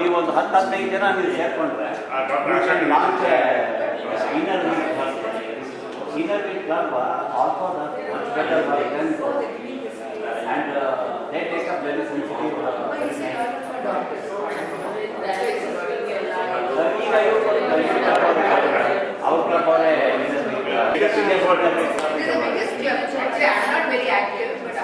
ನೀವು ಒಂದು 10-15 ಜನ ನೀವು ಸೇರ್ಕೊಂಡ್ರೆ launch inner week club also much better for them and they take up very sensitive our club or actually I'm not very active but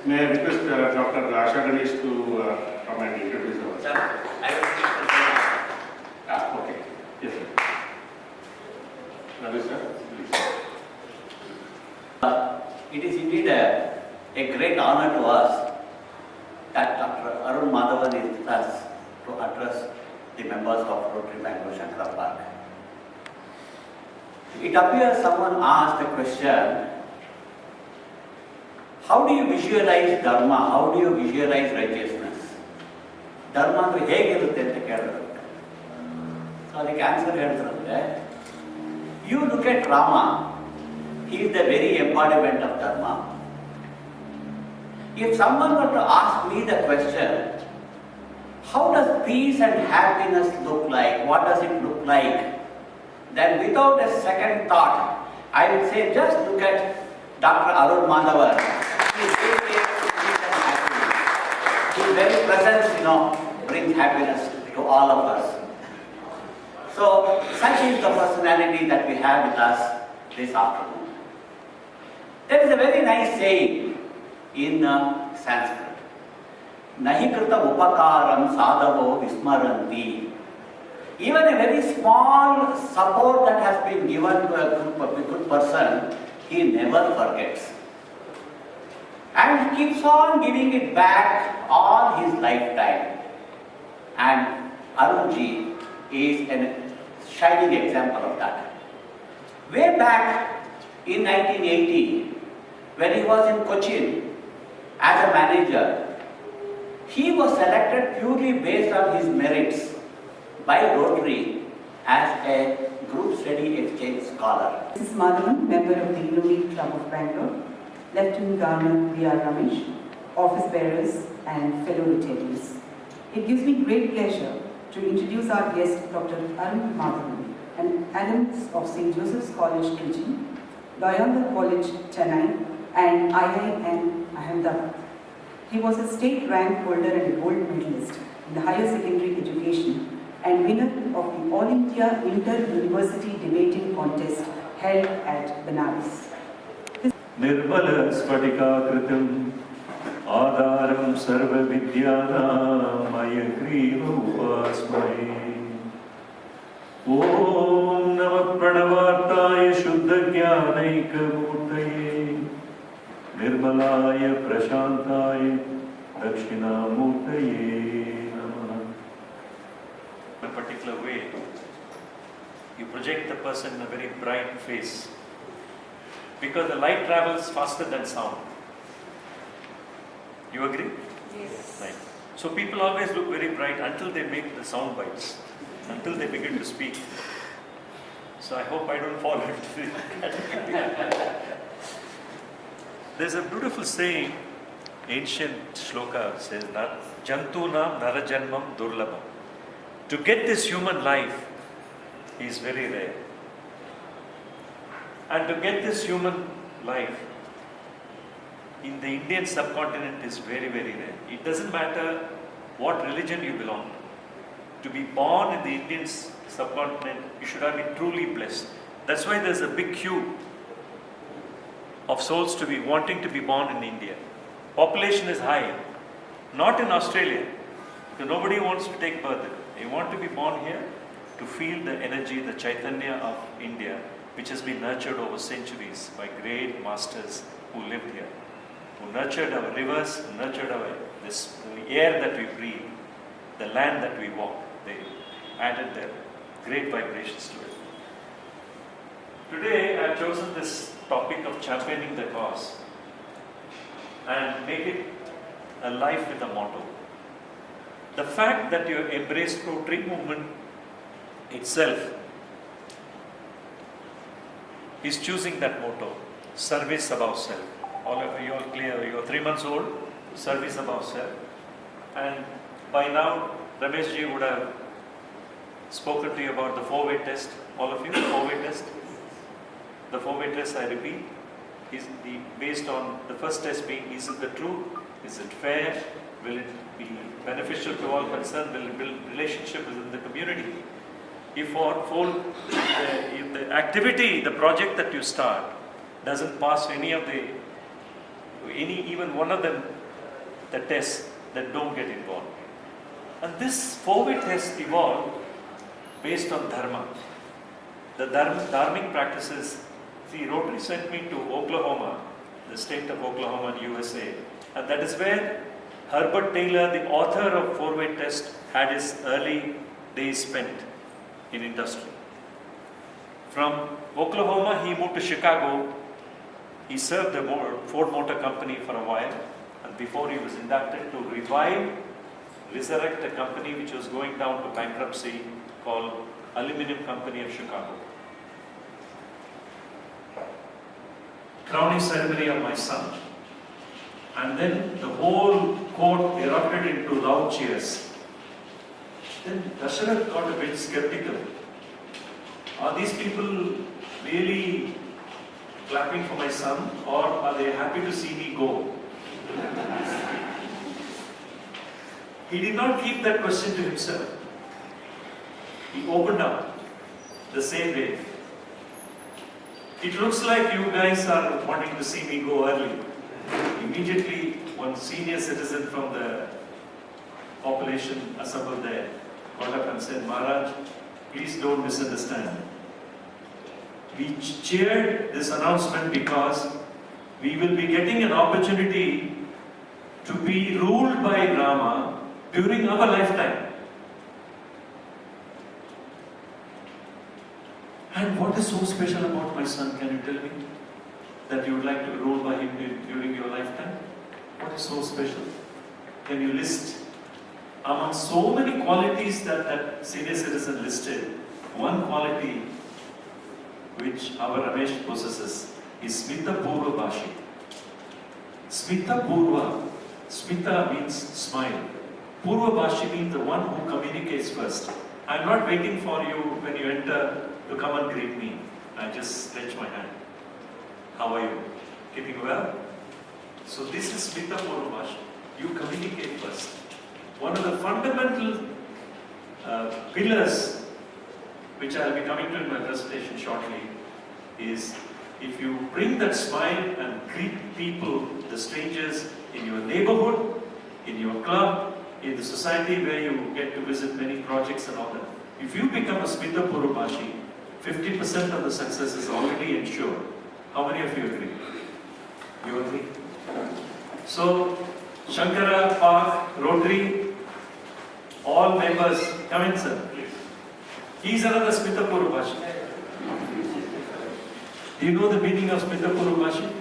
May I request Dr. Asha Ganesh to come and introduce us? Sir, I will Okay. Yes, sir. Ravi, sir, please. It is indeed a great honor to us that Dr. ArunMadhavan is with us to address the members of Rotary Bangalore Shankara Park. It appears someone asked the question, how do you visualize dharma? How do you visualize righteousness? Dharma ಅಂದ್ರೆ ಹೇಗಿರುತ್ತೆ ಅಂತ ಕೇಳಿದ್ರು. So ಅದಕ್ಕೆ answer ಹೇಳಿದ್ರೆ, you look at Rama, he is the very embodiment of dharma. If someone were to ask me the question, how does peace and happiness look like? What does it look like? Then without a second thought, I would say just look at Dr. ArunMadhavan. His very presence, brings happiness to all of us. So, such is the personality that we have with us this afternoon. There is a very nice saying in Sanskrit. Nahi krita upakaram sadhavo vismaranti. Even a very small support that has been given to a good person, he never forgets. And he keeps on giving it back all his lifetime. And Arunji is a shining example of that. Way back in 1980, when he was in Cochin as a manager, he was selected purely based on his merits by Rotary as a group study exchange scholar. This is Madhavan, member of the Rotary Club of Bangalore, Lieutenant Governor V.R. Ramesh, office bearers and fellow retirees. It gives me great pleasure to introduce our guest, Dr. ArunMadhavan, an alum of St. Joseph's College, Trichy, Loyola College, Chennai, and IIM Ahmedabad. He was a state rank holder and a gold medalist in the higher secondary education and winner of the All India Inter-University Debating Contest held at Banaras. निर्मल स्फटिकाकृतिम् आधारं सर्वविद्यानां मयग्रीव उपास्महे। ॐ नमः प्रणवार्ताय शुद्धज्ञानैकमूर्तये निर्मलाय प्रशान्ताय दक्षिणामूर्तये नमः। particular way, you project the person in a very bright face. Because the light travels faster than sound. You agree? Yes. Right. So people always look very bright until they make the sound bites, until they begin to speak. So I hope I don't fall into the category. There's a beautiful saying, ancient shloka says, Jantunam narajanmam durlabham. To get this human life is very rare. And to get this human life in the Indian subcontinent is very, very rare. It doesn't matter what religion you belong to. To be born in the Indian subcontinent, you should have been truly blessed. That's why there's a big queue of souls to be wanting to be born in India. Population is high, not in Australia, because nobody wants to take birth. They want to be born here to feel the energy, the Chaitanya of India, which has been nurtured over centuries by great masters who lived here, who nurtured our rivers, who nurtured the air that we breathe, the land that we walk. They added their great vibrations to it. Today I have chosen this topic of championing the cause and make it a life with a motto. The fact that you embraced Rotary movement itself is choosing that motto, service above self. All of you are clear, you are 3 months old, service above self. And by now, Ramesh ji would have spoken to you about the 4-way test. All of you, 4-way test. The 4-way test, I repeat, is based on the first test being, is it the truth? Is it fair? Will it be beneficial to all concerned? Will it build relationship within the community? If the activity, the project that you start doesn't pass even one of them, the tests, then don't get involved. And this 4-way test evolved based on dharma. The dharmic practices. See, Rotary sent me to Oklahoma, the state of Oklahoma in USA, and that is where Herbert Taylor, the author of 4-way test, had his early days spent in industry. From Oklahoma, he moved to Chicago. He served the Ford Motor Company for a while, and before he was inducted to resurrect a company which was going down to bankruptcy called Aluminum Company of Chicago. Crowning ceremony of my son. And then the whole court erupted into loud cheers. Then Dasharat got a bit skeptical. Are these people really clapping for my son, or are they happy to see me go? He did not keep that question to himself. He opened up the same way. It looks like you guys are wanting to see me go early. Immediately, one senior citizen from the population assembled there got up and said, Maharaj, please don't misunderstand. We cheered this announcement because we will be getting an opportunity to be ruled by Rama during our lifetime. And what is so special about my son, can you tell me? That you would like to be ruled by him during your lifetime? What is so special? Can you list among so many qualities that senior citizen listed, one quality which our Ramesh possesses is Smita Purva Bhashi. Smita Purva, Smita means smile. Purva Bhashi means the one who communicates first. I'm not waiting for you when you enter to come and greet me. I just stretch my hand. How are you? Keeping well? So this is Smita Purva Bhashi. You communicate first. One of the fundamental pillars which I'll be coming to in my presentation shortly is if you bring that smile and greet people, the strangers in your neighborhood, in your club, in the society where you get to visit many projects and all that. If you become a Smita Purva Bhashi, 50% of the success is already ensured. How many of you agree? You agree? So, Shankara, Park, Rotary, all members, come in sir, please. He's another Smita Purubashi. Do you know the meaning of Smita Purubashi?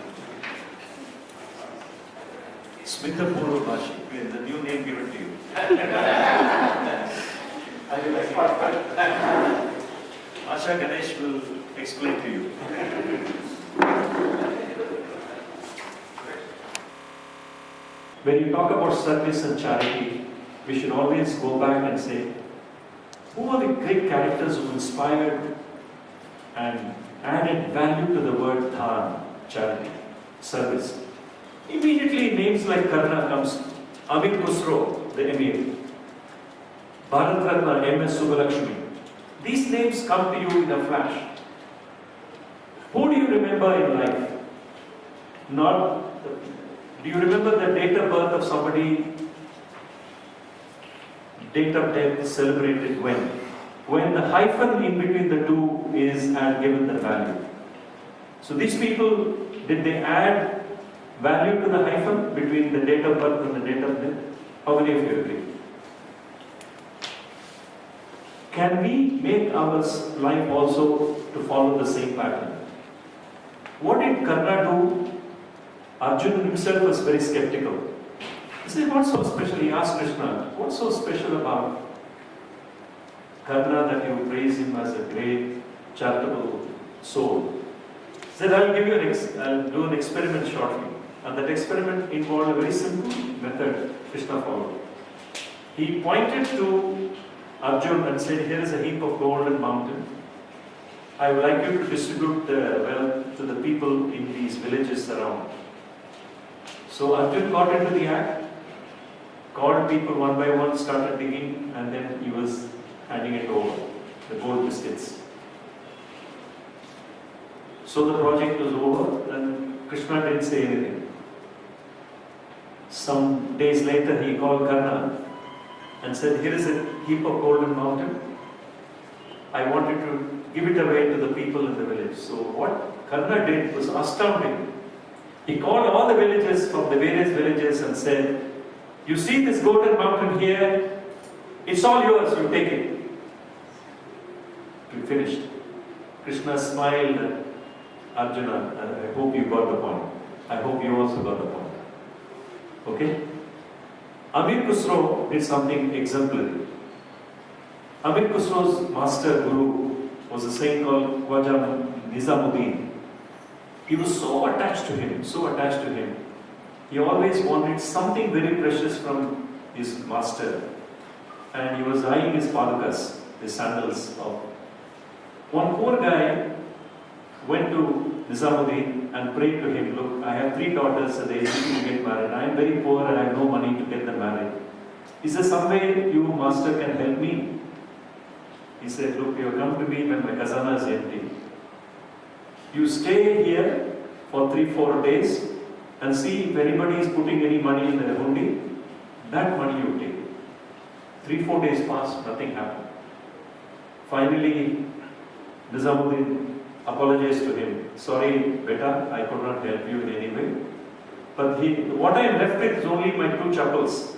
Smita Purubashi, the new name given to you. Asha Ganesh will explain to you. When you talk about service and charity, we should always go back and say, who are the great characters who inspired and added value to the word dhan, charity, service? Immediately names like Karna comes, Amir Khusro, the Emir, Bharat Ratna, M.S. Subbulakshmi. These names come to you in a flash. Who do you remember in life? Do you remember the date of birth of somebody? Date of death celebrated when? When the hyphen in between the two is given the value. So these people, did they add value to the hyphen between the date of birth and the date of death? How many of you agree? Can we make our life also to follow the same pattern? What did Karna do? Arjun himself was very skeptical. He said, what's so special? He asked Krishna, what's so special about Karna that you praise him as a great charitable soul? He said, I'll do an experiment shortly. And that experiment involved a very simple method Krishna followed. He pointed to Arjun and said, here is a heap of gold and mountain. I would like you to distribute the wealth to the people in these villages around. So Arjun got into the act, called people one by one, started digging, and then he was handing it over, the gold biscuits. So the project was over, and Krishna didn't say anything. Some days later, he called Karna and said, here is a heap of golden mountain. I want you to give it away to the people in the village. So what Karna did was astounding. He called all the villagers from the various villages and said, you see this golden mountain here? It's all yours, you take it. We finished. Krishna smiled at Arjuna, and I hope you got the point. I hope you also got the point. Okay? Amir Khusro did something exemplary. Amir Khusro's master guru was a saint called Khwaja Nizamuddin. He was so attached to him, He always wanted something very precious from his master. And he was eyeing his padukas, the sandals of. One poor guy went to Nizamuddin and prayed to him, look, I have 3 daughters and they need to get married. I am very poor and I have no money to get them married. Is there some way you, master, can help me? He said, look, you have come to me when my khazana is empty. You stay here for 3-4 days and see if anybody is putting any money in the hundi, that money you take. 3-4 days passed, nothing happened. Finally, Nizamuddin apologized to him. Sorry, beta, I could not help you in any way. But what I am left with is only my 2 chappals.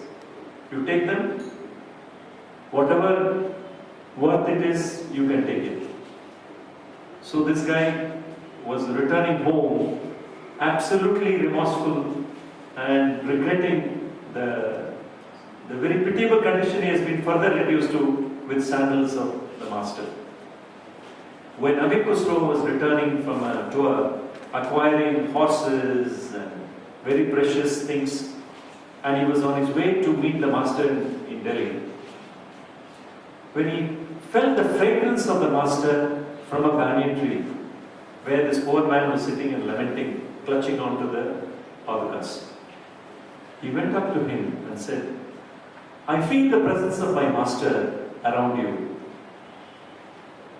You take them, whatever worth it is, you can take it. So this guy was returning home absolutely remorseful and regretting the very pitiable condition he has been further reduced to with sandals of the master. When Amir Khusro was returning from a tour, acquiring horses and very precious things, and he was on his way to meet the master in Delhi, when he felt the fragrance of the master from a banyan tree, where this poor man was sitting and lamenting, clutching onto the padukas. He went up to him and said, I feel the presence of my master around you.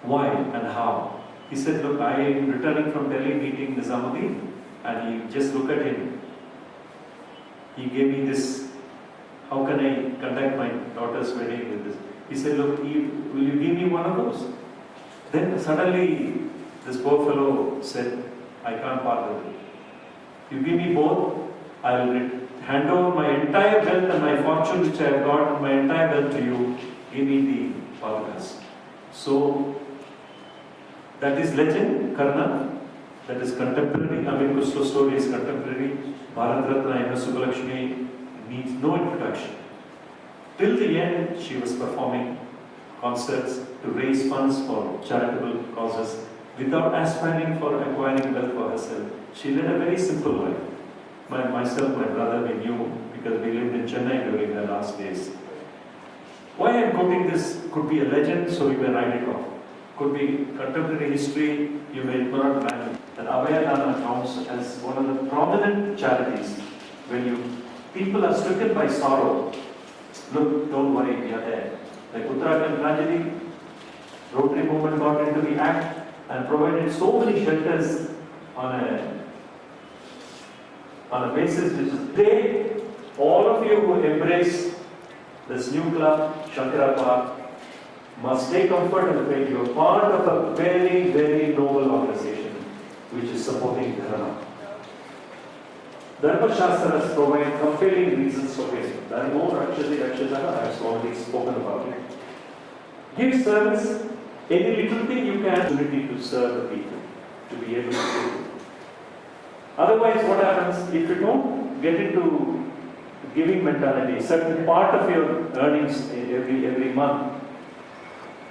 Why and how? He said, look, I am returning from Delhi meeting Nizamuddin, and he just look at him. He gave me this, how can I conduct my daughter's wedding with this? He said, look, will you give me one of those? Then suddenly, this poor fellow said, I can't part with it. You give me both, I will hand over my entire wealth and my fortune which I have got, my entire wealth to you. Give me the padukas. So that is legend, Karna. That is contemporary. Amir Khusro's story is contemporary. Bharat Ratna M.S. Subbulakshmi needs no introduction. Till the end, she was performing concerts to raise funds for charitable causes without aspiring for acquiring wealth for herself. She led a very simple life. Myself, my brother, we knew because we lived in Chennai during her last days. Why I am quoting this could be a legend, so you may write it off. Could be contemporary history, you may not imagine. That Abhayadana counts as one of the prominent charities. When people are stricken by sorrow, look, don't worry, we are there. Like Uttarakhand tragedy, Rotary movement got into the act and provided so many shelters on a basis which is today, all of you who embrace this new club, Shankarpuram, must take comfort in the fact you are part of a very, very noble organization which is supporting Dharma. Dharma Shastras provide compelling reasons for faith. Dharmo Rakshati Rakshasana, I have already spoken about it. Give service, any little thing you can, opportunity to serve the people, to be able to do it. Otherwise, what happens if you don't get into giving mentality? Certain part of your earnings every month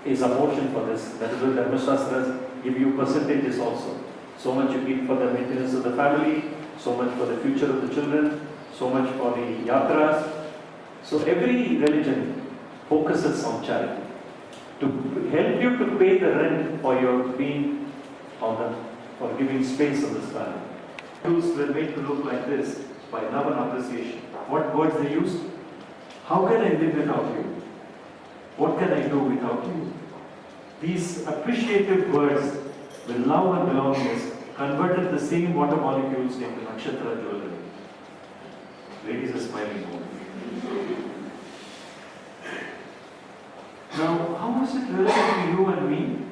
is a portion for this. That is why Dharma Shastras give you percentages also. So much you keep for the maintenance of the family, so much for the future of the children, so much for the yatras. So every religion focuses on charity to help you to pay the rent for your being for giving space on this planet. Tools were made to look like this by love and appreciation. What words they used? How can I live without you? What can I do without you? These appreciative words with love and belongingness converted the same water molecules into nakshatra jewelry. Ladies are smiling. Now, how is it relative to you and me?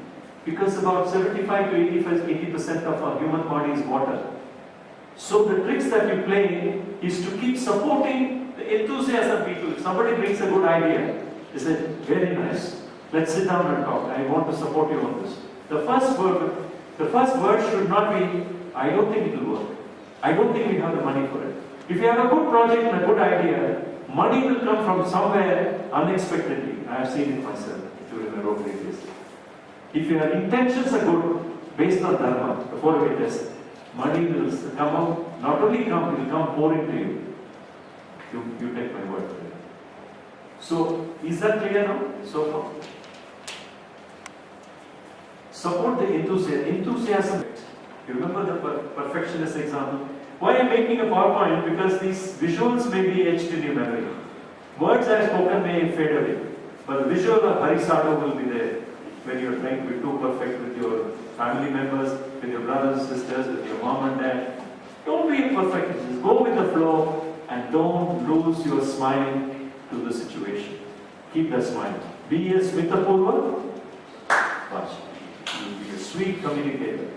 Because about 75 to 80% of our human body is water. So the tricks that you play is to keep supporting the enthusiasm people. If somebody brings a good idea, they say, very nice, let's sit down and talk. I want to support you on this. The first word should not be, I don't think it will work. I don't think we have the money for it. If you have a good project and a good idea, money will come from somewhere unexpectedly. I have seen it myself during the Rotary days. If your intentions are good, based on Dharma, the 4-way test, money will come out, not only come, it will come pouring to you. You take my word for it. So, is that clear now? So far? Support the enthusiasm. You remember the perfectionist example? Why I am making a PowerPoint? Because these visuals may be etched in your memory. Words I have spoken may fade away. But the visual of Harisado will be there when you are trying to be too perfect with your family members, with your brothers and sisters, with your mom and dad. Don't be a perfectionist. Go with the flow and don't lose your smile to the situation. Keep that smile. Be a Smitapurva. Watch. You'll be a sweet communicator.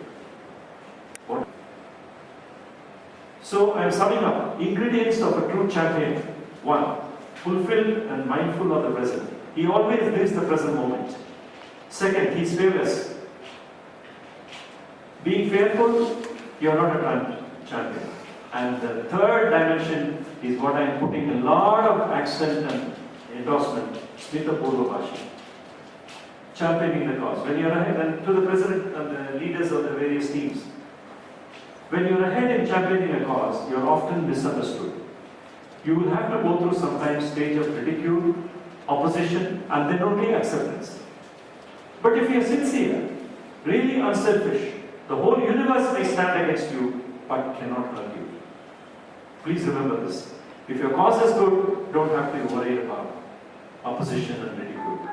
What? So I am summing up. Ingredients of a true champion. 1. Fulfilled and mindful of the present. He always lives the present moment. Second, he is fearless. Being fearful, you are not a champion. And the third dimension is what I am putting a lot of accent and endorsement, Smita Purva Bhashi. Championing the cause. When you are ahead, and to the president and the leaders of the various teams, when you are ahead in championing a cause, you are often misunderstood. You will have to go through sometimes stage of ridicule, opposition, and then only acceptance. But if you are sincere, really unselfish, the whole universe may stand against you, but cannot hurt you. Please remember this. If your cause is good, don't have to be worried about opposition and ridicule.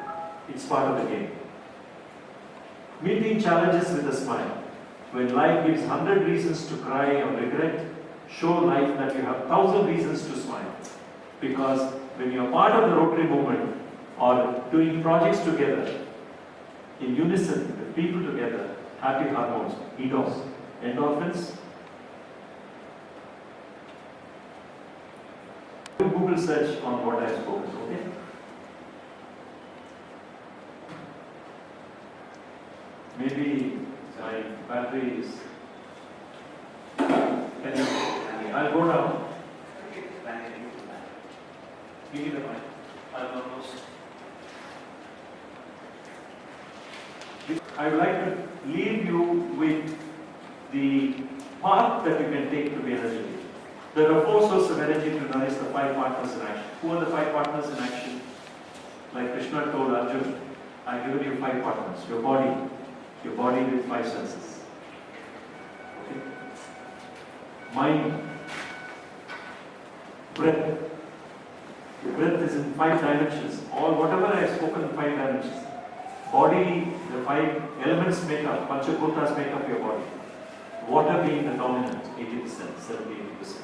It's part of the game. Meeting challenges with a smile. When life gives 100 reasons to cry or regret, show life that you have 1,000 reasons to smile. Because when you are part of the Rotary movement or doing projects together, in unison with people together, happy hormones, endorphins. Google search on what I have spoken, okay? Maybe my battery is. I'll go down. Give me the mic. I'll almost. I would like to leave you with the path that you can take to be energetic. There are 4 sources of energy to nourish the 5 partners in action. Who are the 5 partners in action? Like Krishna told Arjun, I've given you 5 partners. Your body with 5 senses. Okay? Mind, breath. Breath is in 5 dimensions. Whatever I have spoken in 5 dimensions. Body, the 5 elements make up, Panchabutas make up your body. Water being the dominant, 80%, 70-80%.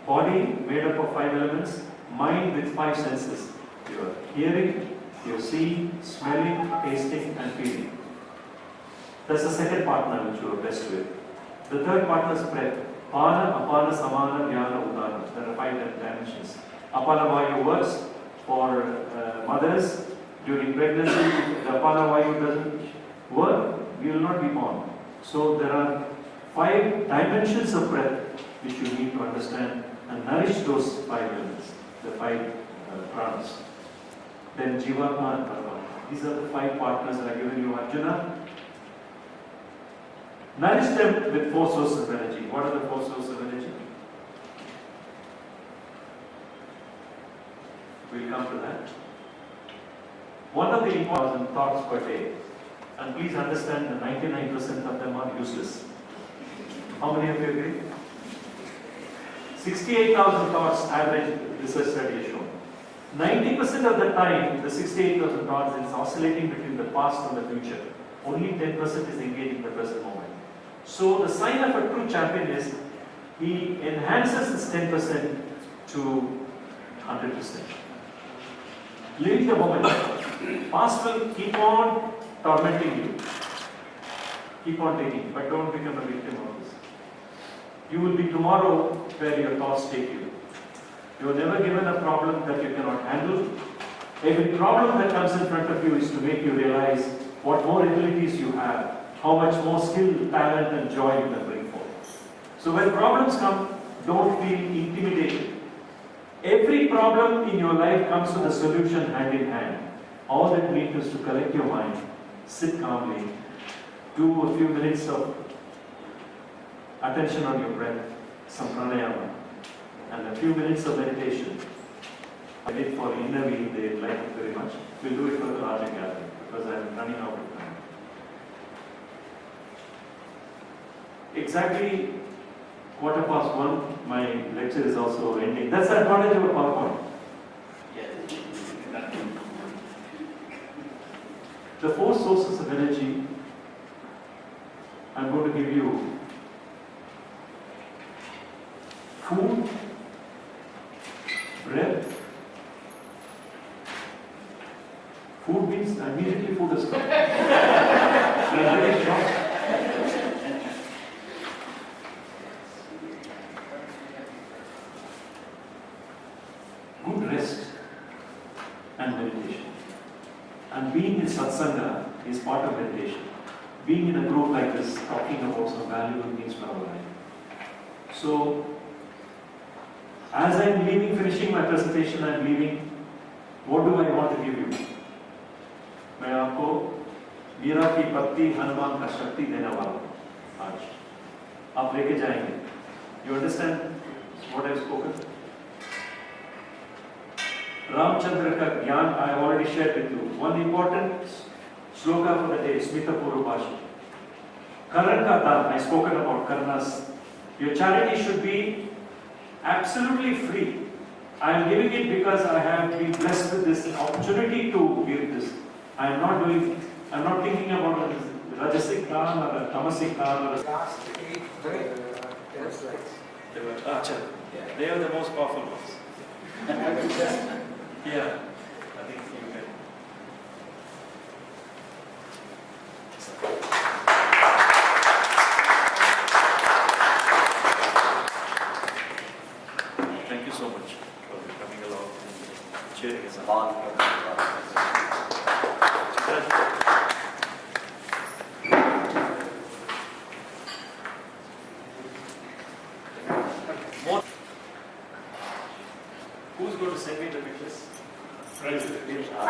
Body made up of 5 elements, mind with 5 senses. Your hearing, your seeing, smelling, tasting and feeling. That's the second partner which you are blessed with. The third partner is breath. Pana, Apana, Samana, Dhyana, Udana. There are 5 dimensions. Apana Vayu works for mothers during pregnancy. If the Apana Vayu doesn't work, we will not be born. So there are 5 dimensions of breath which you need to understand and nourish those 5 elements, the 5 pranas. Then Jivatma and Paramatma. These are the 5 partners that I have given you, Arjuna. Nourish them with 4 sources of energy. What are the 4 sources of energy? We'll come to that. One of the important thoughts per day, and please understand that 99% of them are useless. How many of you agree? 68,000 thoughts average research study has shown. 90% of the time, the 68,000 thoughts is oscillating between the past and the future. Only 10% is engaged in the present moment. So the sign of a true champion is he enhances this 10% to 100%. Living the moment. Past will keep on tormenting you. Keep on taking, but don't become a victim of this. You will be tomorrow where your thoughts take you. You are never given a problem that you cannot handle. Every problem that comes in front of you is to make you realize what more abilities you have, how much more skill, talent and joy you can bring forth. So when problems come, don't feel intimidated. Every problem in your life comes with a solution hand in hand. All that you need is to collect your mind, sit calmly, do a few minutes of attention on your breath, some pranayama, and a few minutes of meditation. I did for inner week, they like it very much. We'll do it for the larger gathering because I'm running out of time. Exactly 1:15, my lecture is also ending. That's the advantage of a PowerPoint. The 4 sources of energy, I'm going to give you food, breath. Food means immediately food is coming. I'm very shocked. Good rest and meditation. And being in satsanga is part of meditation. Being in a group like this, talking about some valuable things for our life. So, as I'm leaving, finishing my presentation, I'm leaving. What do I want to give you? मैं आपको मीरा की भक्ति हनुमान का शक्ति देने वाला हूँ आज आप लेके जाएंगे. You understand what I've spoken? Ramchandra ka gyan I have already shared with you. One important sloka for the day, Smita Purubhashi. Karan ka dhan, I spoken about Karnas. Your charity should be absolutely free. I am giving it because I have been blessed with this opportunity to give this. I am not thinking about a Rajasic dhan or a Tamasic dhan or a... They are the most powerful ones. Yeah, I think you can. Thank you so much for coming along and cheering us on.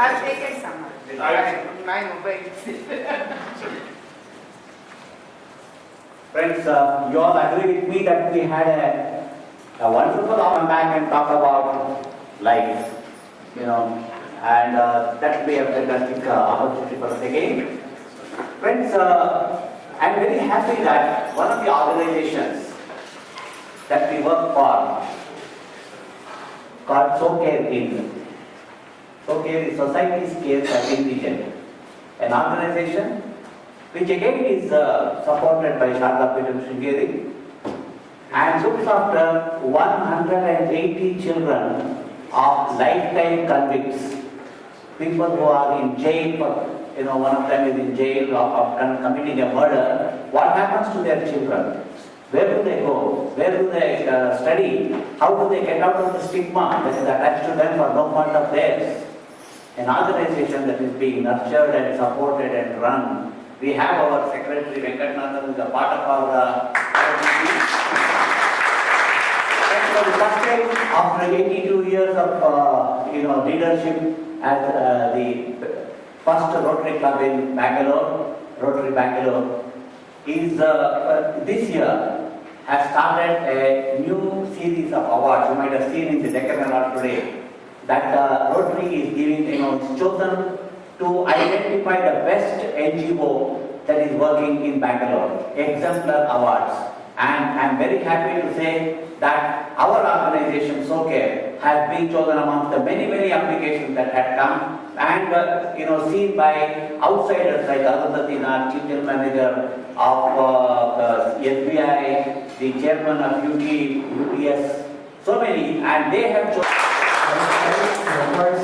I've taken some. My mobile. Friends, you all agree with me that we had a wonderful come back and talk about life, and that we have a fantastic opportunity for us again. Friends, I'm very happy that one of the organizations that we work for called SoCare in. SoCare is Society's Care for Indigent, an organization which again is supported by Shankarpuram and looks after 180 children of lifetime convicts, people who are in jail for, one of them is in jail of committing a murder. What happens to their children? Where do they go? Where do they study? How do they get out of the stigma that is attached to them for no fault of theirs? An organization that is being nurtured and supported and run. We have our secretary Venkatnathan, who is a part of our team. And for the first time, after 82 years of leadership as the first Rotary Club in Bangalore, Rotary Bangalore, is this year has started a new series of awards. You might have seen in the Deccan Award today that Rotary is giving, it's chosen to identify the best NGO that is working in Bangalore, exemplar awards. And I'm very happy to say that our organization, SoCare, has been chosen amongst the many applications that had come and seen by outsiders like Arun, Chief General Manager of SBI, the Chairman of UPS, so many, and they have chosen. Efforts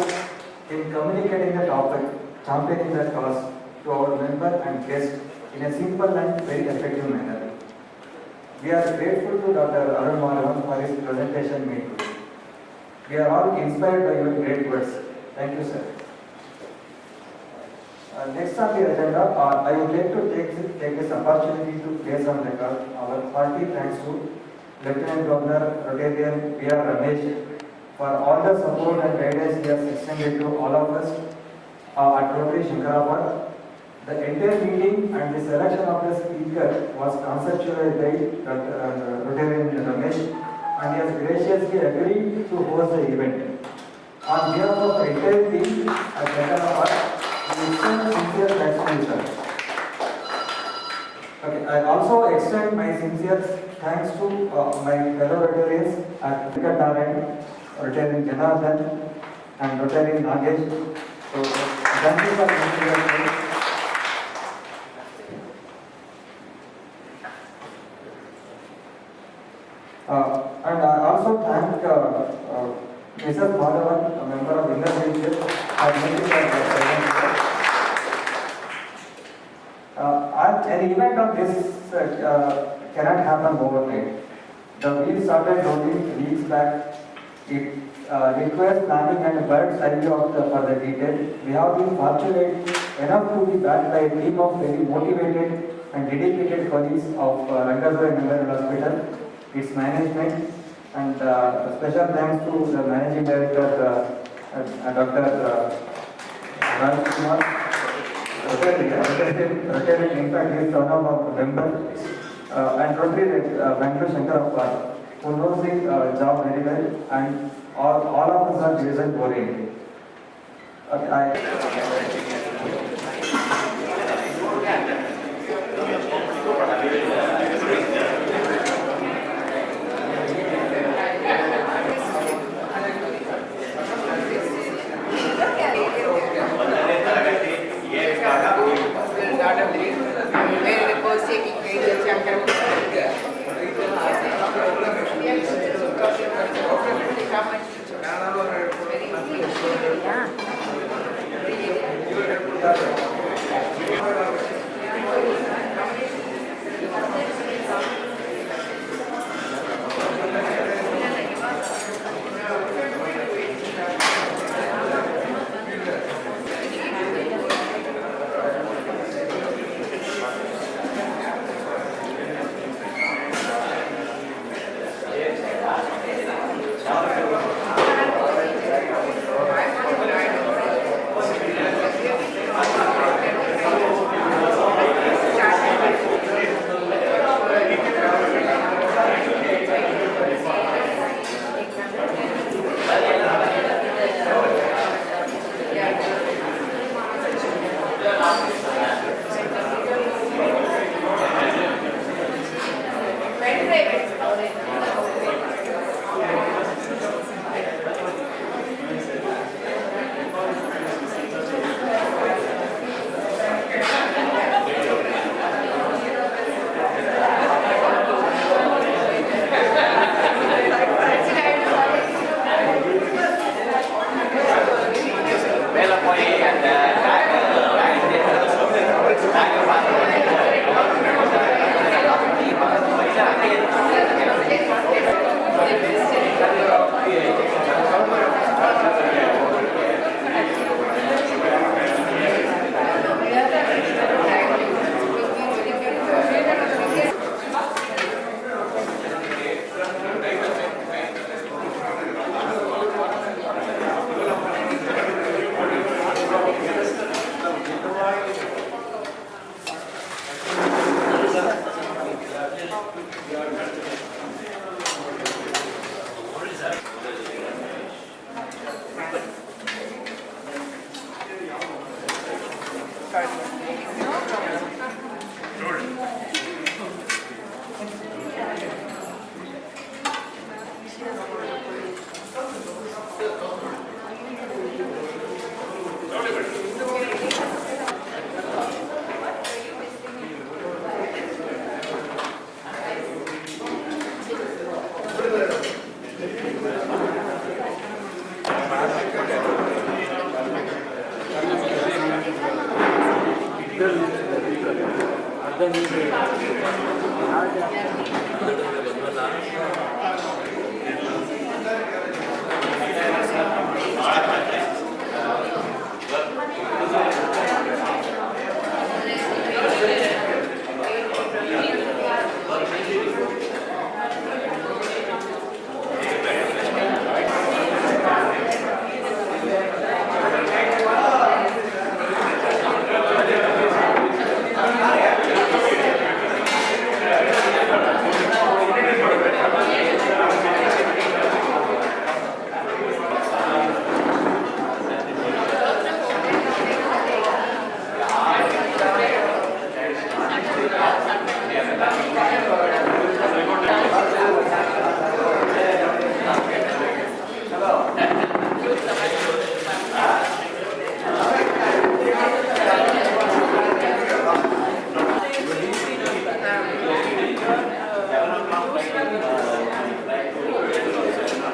in communicating the topic, championing the cause to our member and guest in a simple and very effective manner. We are grateful to Dr. ArunMadhavan for his presentation made today. We are all inspired by your great words. Thank you, sir. Next on the agenda, I would like to take this opportunity to place on record our hearty thanks to Lieutenant Governor Rotarian P.R. Ramesh for all the support and guidance he has extended to all of us at Rotary Shankara. The entire meeting and the selection of the speaker was conceptualized by Rotarian Ramesh, and he has graciously agreed to host the event. On behalf of the entire team at Shankara, we extend sincere thanks to you, sir. Okay, I also extend my sincere thanks to my fellow Rotarians at Rangadore, Rotarian Janardhan and Rotarian Nagesh. So, thank you for coming here. And I also thank Mrs. Madhavan, a member of Inner Leadership, for making that an event of this cannot happen overnight. The wheel started rolling weeks back. It requires planning and a bird's eye view for the detail. We have been fortunate enough to be backed by a team of very motivated and dedicated colleagues of Rangadore Memorial Hospital, its management, and special thanks to the Managing Director, Dr. Raj. Rotary, in fact, he is one of our members, and Rotary Bangalore Shankara, who knows the job very well, and all of us are result oriented. Where the course taking place in Shankarpuram.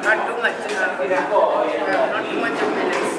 Not too much. Not too much of minutes.